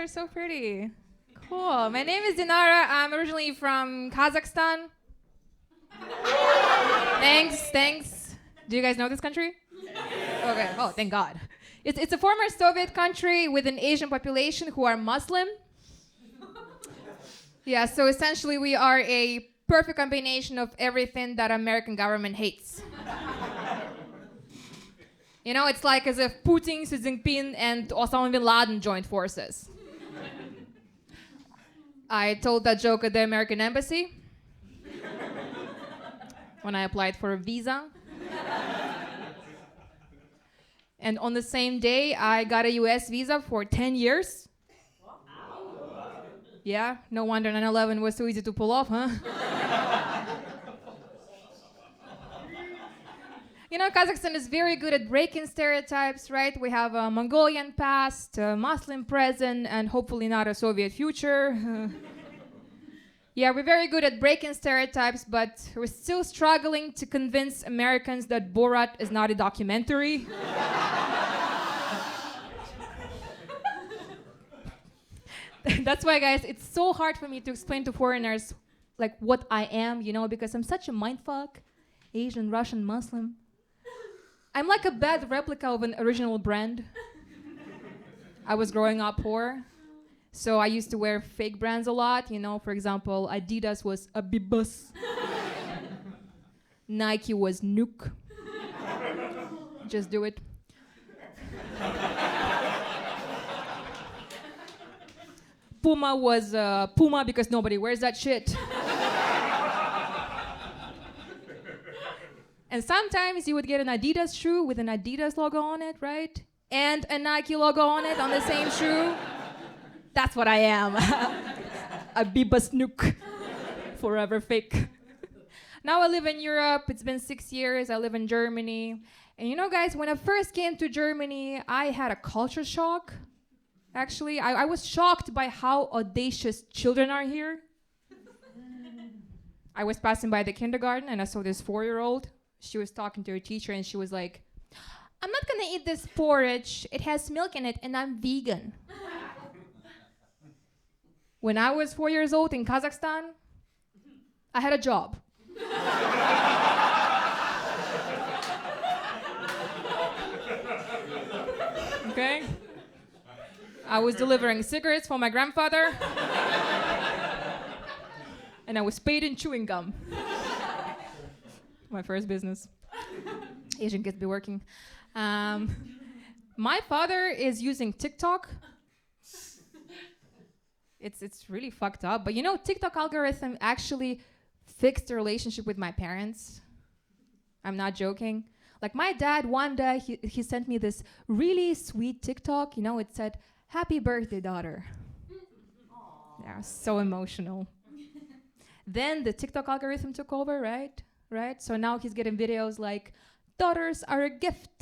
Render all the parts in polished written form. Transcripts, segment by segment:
are so pretty. Cool. My name is Dinara. I'm originally from Kazakhstan. Thanks. Do you guys know this country? Okay. Oh, thank God. It's a former Soviet country with an Asian population who are Muslim. Yeah, so essentially we are a perfect combination of everything that American government hates. You know, it's like as if Putin, Xi Jinping, and Osama bin Laden joined forces. I told that joke at the American embassy when I applied for a visa. And on the same day, I got a US visa for 10 years. Yeah, no wonder 9/11 was so easy to pull off, huh? You know, Kazakhstan is very good at breaking stereotypes, right? We have a Mongolian past, a Muslim present, and hopefully not a Soviet future. Yeah, we're very good at breaking stereotypes, but we're still struggling to convince Americans that Borat is not a documentary. That's why, guys, it's so hard for me to explain to foreigners like what I am, you know, because I'm such a mindfuck, Asian, Russian, Muslim. I'm like a bad replica of an original brand. I was growing up poor, so I used to wear fake brands a lot. You know, for example, Adidas was Abibus. Nike was Nuke. Just do it. Puma was Puma because nobody wears that shit. And sometimes you would get an Adidas shoe with an Adidas logo on it, right? And a Nike logo on it on the same shoe. That's what I am. A Biba Snook. Forever fake. Now I live in Europe. It's been 6 years. I live in Germany. And you know, guys, when I first came to Germany, I had a culture shock. Actually, I was shocked by how audacious children are here. I was passing by the kindergarten and I saw this 4-year-old. She was talking to her teacher and she was like, "I'm not gonna eat this porridge. It has milk in it and I'm vegan." When I was 4 years old in Kazakhstan, I had a job. Okay? I was delivering cigarettes for my grandfather. And I was paid in chewing gum. My first business. Asian kids be working. My father is using TikTok. It's really fucked up. But you know, TikTok algorithm actually fixed the relationship with my parents. I'm not joking. Like my dad, one day, he sent me this really sweet TikTok. You know, it said, "Happy birthday, daughter." Aww. Yeah, so emotional. Then the TikTok algorithm took over, right? So now he's getting videos like, "Daughters are a gift.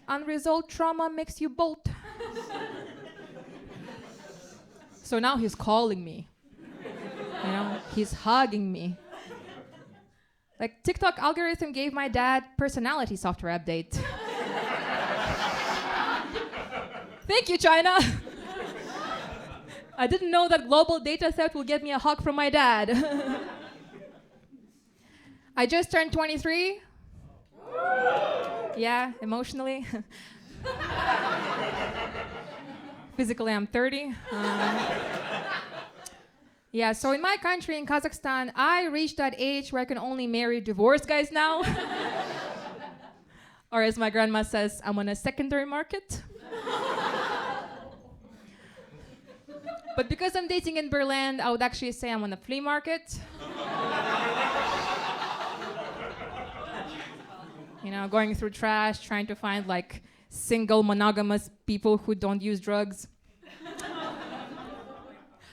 Unresolved trauma makes you bold." So now he's calling me. You know, he's hugging me. Like TikTok algorithm gave my dad personality software update. Thank you, China. I didn't know that global data theft will get me a hug from my dad. I just turned 23. Yeah, emotionally. Physically, I'm 30. Yeah, so in my country, in Kazakhstan, I reached that age where I can only marry divorced guys now. Or as my grandma says, I'm on a secondary market. But because I'm dating in Berlin, I would actually say I'm on a flea market. You know, going through trash, trying to find like single monogamous people who don't use drugs.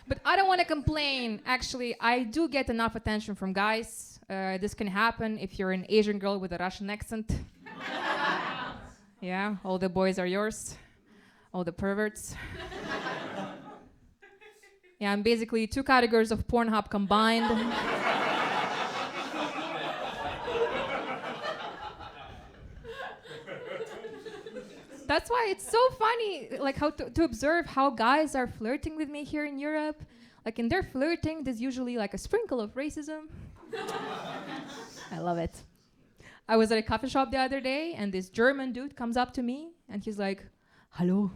But I don't want to complain. Actually, I do get enough attention from guys. This can happen if you're an Asian girl with a Russian accent. Yeah, all the boys are yours. All the perverts. Yeah, I'm basically 2 categories of Pornhub combined. That's why it's so funny, like how to observe how guys are flirting with me here in Europe. Like in their flirting, there's usually like a sprinkle of racism. I love it. I was at a coffee shop the other day, and this German dude comes up to me, and he's like, "Hello.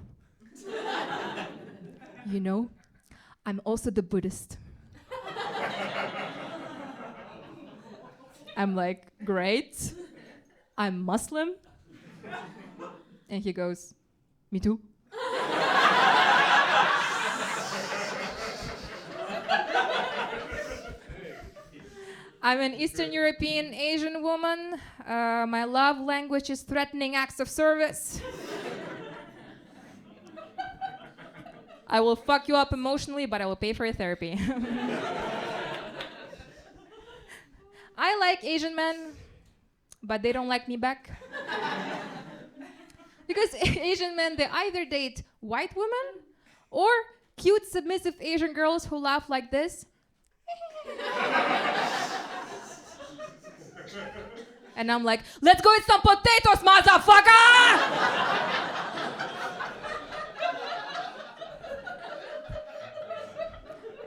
You know, I'm also the Buddhist." I'm like, "Great. I'm Muslim." And he goes, "Me too." I'm an Eastern European Asian woman. My love language is threatening acts of service. I will fuck you up emotionally, but I will pay for your therapy. I like Asian men, but they don't like me back. Because Asian men, they either date white women or cute, submissive Asian girls who laugh like this. And I'm like, "Let's go eat some potatoes, motherfucker!"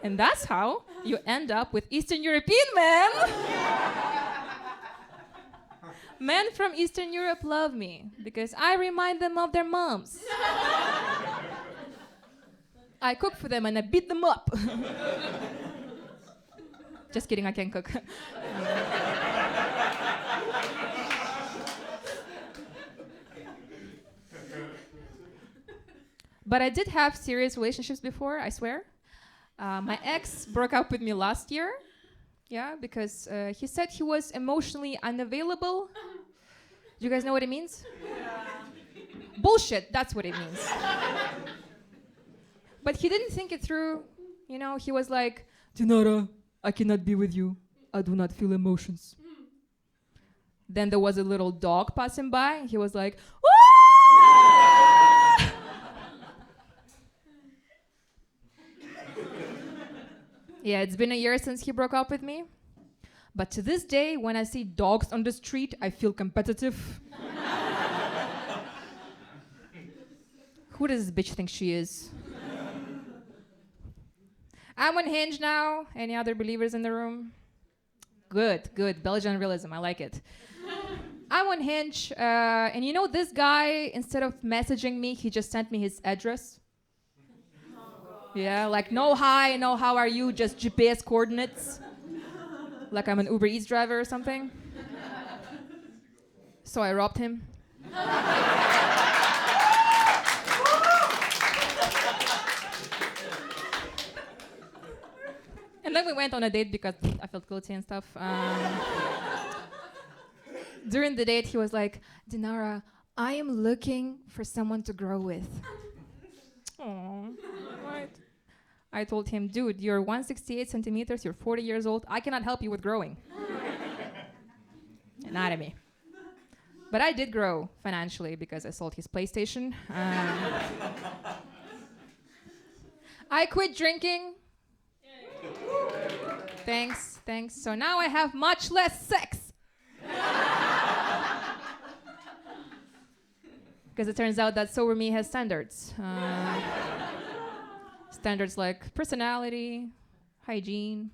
And that's how you end up with Eastern European men. Men from Eastern Europe love me because I remind them of their moms. I cook for them and I beat them up. Just kidding, I can't cook. But I did have serious relationships before, I swear. My ex broke up with me last year. Yeah, because he said he was emotionally unavailable. Do you guys know what it means? Yeah. Bullshit, that's what it means. But he didn't think it through. You know, he was like, "Dinara, I cannot be with you. I do not feel emotions." Then there was a little dog passing by, and he was like, "Woo!" Yeah, it's been a year since he broke up with me. But to this day, when I see dogs on the street, I feel competitive. Who does this bitch think she is? I'm on Hinge now. Any other believers in the room? Good, good. Belgian realism, I like it. I'm on Hinge, and you know this guy, instead of messaging me, he just sent me his address. Yeah, like no hi, no how are you, just GPS coordinates. Like I'm an Uber Eats driver or something. So I robbed him. And then we went on a date because I felt guilty and stuff. During the date, he was like, "Dinara, I am looking for someone to grow with." Aww, what? I told him, "Dude, you're 168 centimeters, you're 40 years old. I cannot help you with growing." Not at me. But I did grow financially because I sold his PlayStation. I quit drinking. Thanks. So now I have much less sex. Because it turns out that sober me has standards. Standards like personality, hygiene.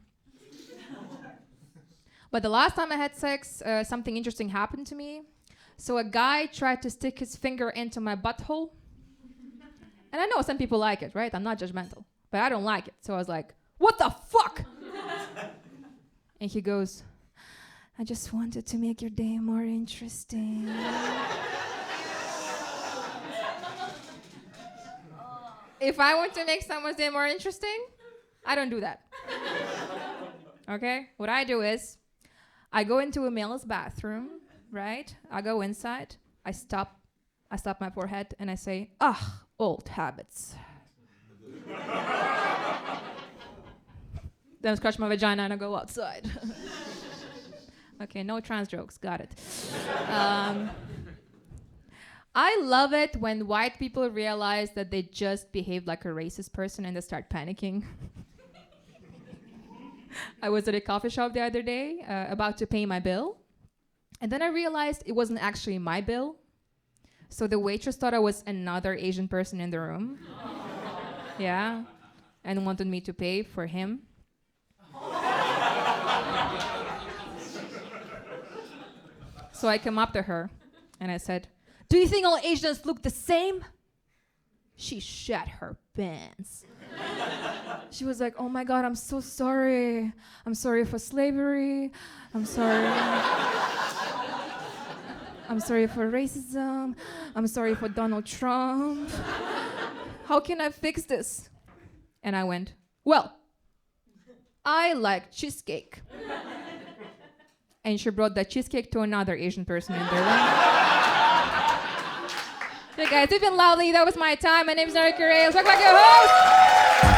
But the last time I had sex, something interesting happened to me. So a guy tried to stick his finger into my butthole. And I know some people like it, right? I'm not judgmental. But I don't like it. So I was like, "What the fuck?" And he goes, "I just wanted to make your day more interesting." If I want to make someone's day more interesting, I don't do that. Okay? What I do is, I go into a male's bathroom, right? I go inside, I stop my forehead, and I say, old habits. Then scratch my vagina and I go outside. Okay, no trans jokes, got it. I love it when white people realize that they just behaved like a racist person and they start panicking. I was at a coffee shop the other day, about to pay my bill. And then I realized it wasn't actually my bill. So the waitress thought I was another Asian person in the room. Yeah. And wanted me to pay for him. So I came up to her and I said, "Do you think all Asians look the same?" She shat her pants. She was like, "Oh my God, I'm so sorry. I'm sorry for slavery. I'm sorry. I'm sorry for racism. I'm sorry for Donald Trump. How can I fix this?" And I went, "Well, I like cheesecake." And she brought that cheesecake to another Asian person in the room. Hey guys, it's been lovely. That was my time. My name is Dinara Kerey. Let's talk about your host.